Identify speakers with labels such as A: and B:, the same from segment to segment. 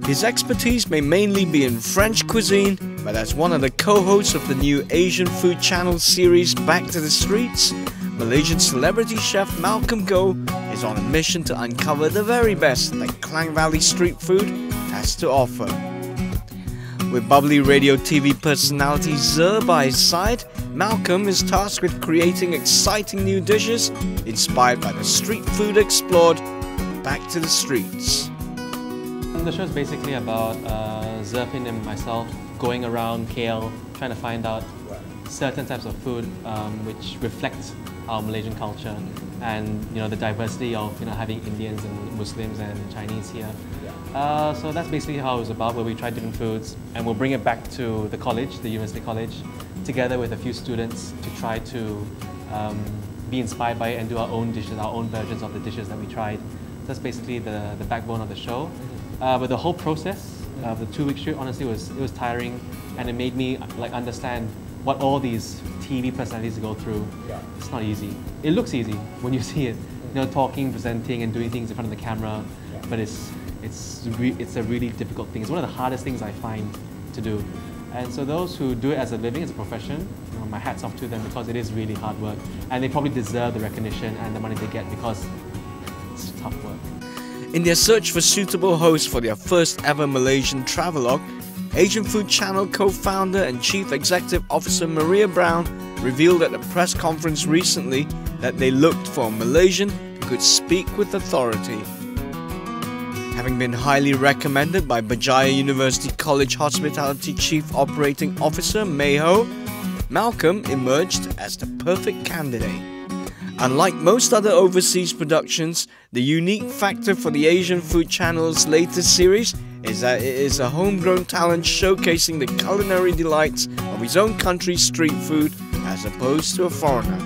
A: His expertise may mainly be in French cuisine, but as one of the co-hosts of the new Asian Food Channel series Back to the Streets, Malaysian celebrity chef Malcolm Goh is on a mission to uncover the very best that Klang Valley street food has to offer. With bubbly radio TV personality Zer by his side, Malcolm is tasked with creating exciting new dishes inspired by the street food explored Back to the Streets.
B: The show is basically about Zerpin and myself going around KL trying to find out certain types of food which reflect our Malaysian culture and the diversity of having Indians and Muslims and Chinese here. So that's basically how it was about, where we try different foods and we'll bring it back to the college, the university college, together with a few students to try to be inspired by it and do our own dishes, our own versions of the dishes that we tried. That's basically the backbone of the show. But the whole process of the 2-week shoot, honestly, it was tiring, and it made me understand what all these TV personalities go through. It's not easy. It looks easy when you see it, talking, presenting, and doing things in front of the camera. But it's a really difficult thing. It's one of the hardest things I find to do. And so those who do it as a living, as a profession, my hat's off to them, because it is really hard work, and they probably deserve the recognition and the money they get because it's tough work.
A: In their search for suitable hosts for their first ever Malaysian travelogue, Asian Food Channel co-founder and Chief Executive Officer Maria Brown revealed at a press conference recently that they looked for a Malaysian who could speak with authority. Having been highly recommended by Berjaya University College Hospitality Chief Operating Officer May Ho, Malcolm emerged as the perfect candidate. Unlike most other overseas productions, the unique factor for the Asian Food Channel's latest series is that it is a homegrown talent showcasing the culinary delights of his own country's street food as opposed to a foreigner.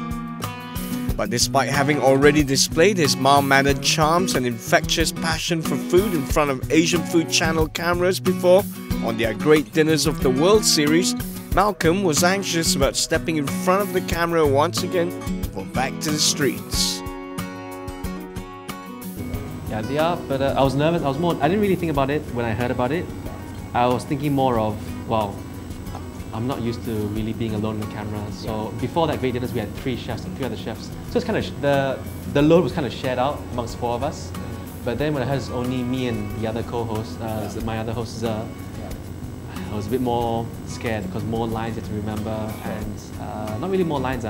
A: But despite having already displayed his mild-mannered charms and infectious passion for food in front of Asian Food Channel cameras before on their Great Dinners of the World series, Malcolm was anxious about stepping in front of the camera once again for Back to the Streets.
B: Yeah, they are, but I was nervous. I didn't really think about it when I heard about it. I was thinking more of, wow, I'm not used to really being alone in the camera. So before that Great Dinners, we had 3 chefs and 3 other chefs. So it's kind of the load was kind of shared out amongst 4 of us. But then when I heard it's only me and the other co-host, my other host Zer, I was a bit more scared because more lines you have to remember, and not really more lines, you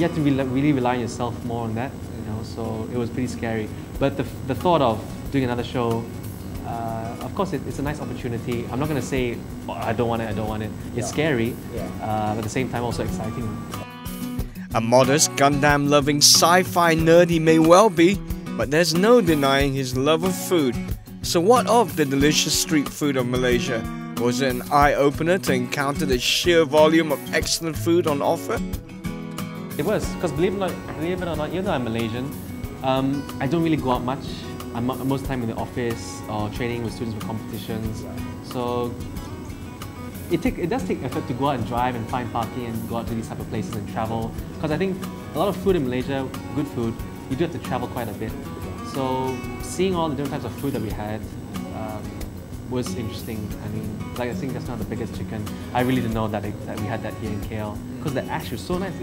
B: have to really rely on yourself more on that, so it was pretty scary. But the thought of doing another show, of course it's a nice opportunity. I'm not going to say, oh, I don't want it. It's scary, but at the same time also exciting.
A: A modest, Gundam-loving sci-fi nerd he may well be, but there's no denying his love of food. So what of the delicious street food of Malaysia? Was it an eye-opener to encounter the sheer volume of excellent food on offer?
B: It was, because believe it or not, even though I'm Malaysian, I don't really go out much. I'm most of the time in the office or training with students for competitions. So it does take effort to go out and drive and find parking and go out to these type of places and travel. Because I think a lot of food in Malaysia, good food, you do have to travel quite a bit. So seeing all the different types of food that we had was interesting. I mean, I think that's not the biggest chicken. I really didn't know that we had that here in KL, because the ash was so nice.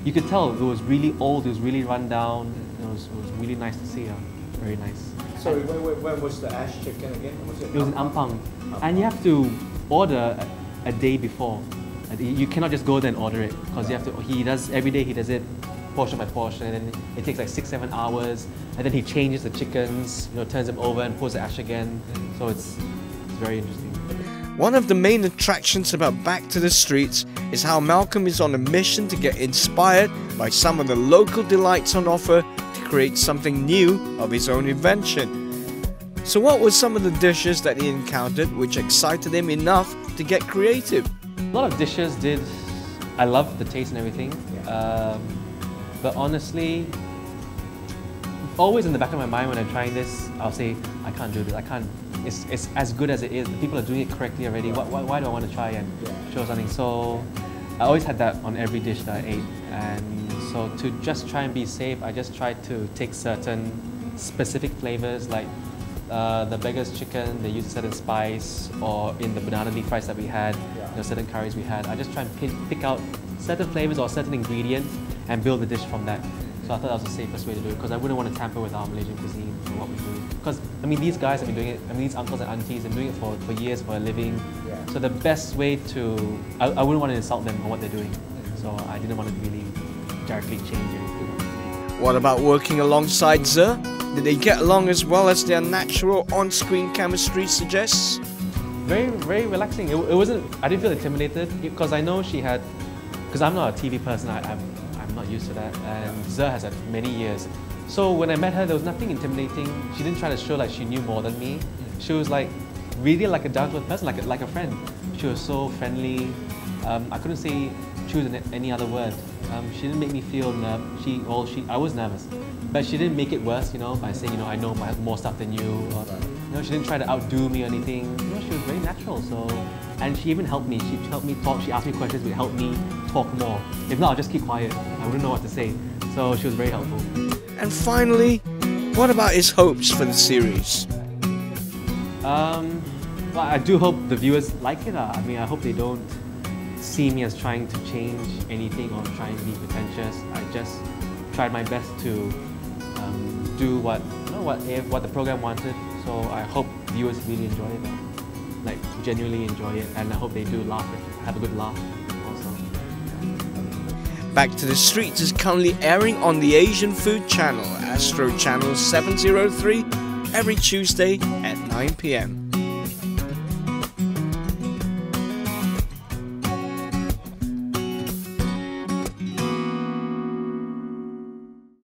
B: You could tell it was really old. It was really run down. It was really nice to see. Very nice.
A: Sorry, where was the ash chicken again?
B: It was in Ampang, and you have to order a day before. You cannot just go there and order it, because you have to. He does every day. He does it portion by portion, and then it takes like 6-7 hours, and then he changes the chickens, turns them over and pours the ash again. So it's very interesting.
A: One of the main attractions about Back to the Streets is how Malcolm is on a mission to get inspired by some of the local delights on offer to create something new of his own invention. So what were some of the dishes that he encountered which excited him enough to get creative?
B: A lot of dishes I love the taste and everything. But honestly, always in the back of my mind when I'm trying this, I'll say, I can't do this, I can't. It's as good as it is. The people are doing it correctly already. Why do I want to try and show something? So I always had that on every dish that I ate. And so to just try and be safe, I just tried to take certain specific flavors, like the beggar's chicken, they use a certain spice, or in the banana leaf rice that we had, certain curries we had. I just try and pick out certain flavors or certain ingredients and build the dish from that. So I thought that was the safest way to do it, because I wouldn't want to tamper with our Malaysian cuisine or what we do. Because, I mean, these guys have been doing it, these uncles and aunties have been doing it for years for a living. So the best way to, I wouldn't want to insult them on what they're doing. So I didn't want to really directly change anything.
A: What about working alongside Ze? Did they get along as well as their natural on-screen chemistry suggests?
B: Very, very relaxing. It wasn't, I didn't feel intimidated, because I know she had, because I'm not a TV person, I'm not used to that, and Ze has had many years. So when I met her, there was nothing intimidating. She didn't try to show like she knew more than me. She was like really like a down-to-earth person, like a friend. She was so friendly. I couldn't say choose any other word. She didn't make me feel nervous. I was nervous, but she didn't make it worse, by saying, I know more stuff than you. Or, she didn't try to outdo me or anything. She was very natural. So, and she even helped me. She helped me talk. She asked me questions, which helped me talk more. If not, I'll just keep quiet. I wouldn't know what to say. So she was very helpful.
A: And finally, what about his hopes for the series?
B: Well, I do hope the viewers like it. I mean, I hope they don't see me as trying to change anything or trying to be pretentious. I just tried my best to do what the program wanted. So I hope viewers really enjoy it, like genuinely enjoy it, and I hope they do laugh, have a good laugh also.
A: Back to the Streets is currently airing on the Asian Food Channel, Astro Channel 703, every Tuesday at 9 PM.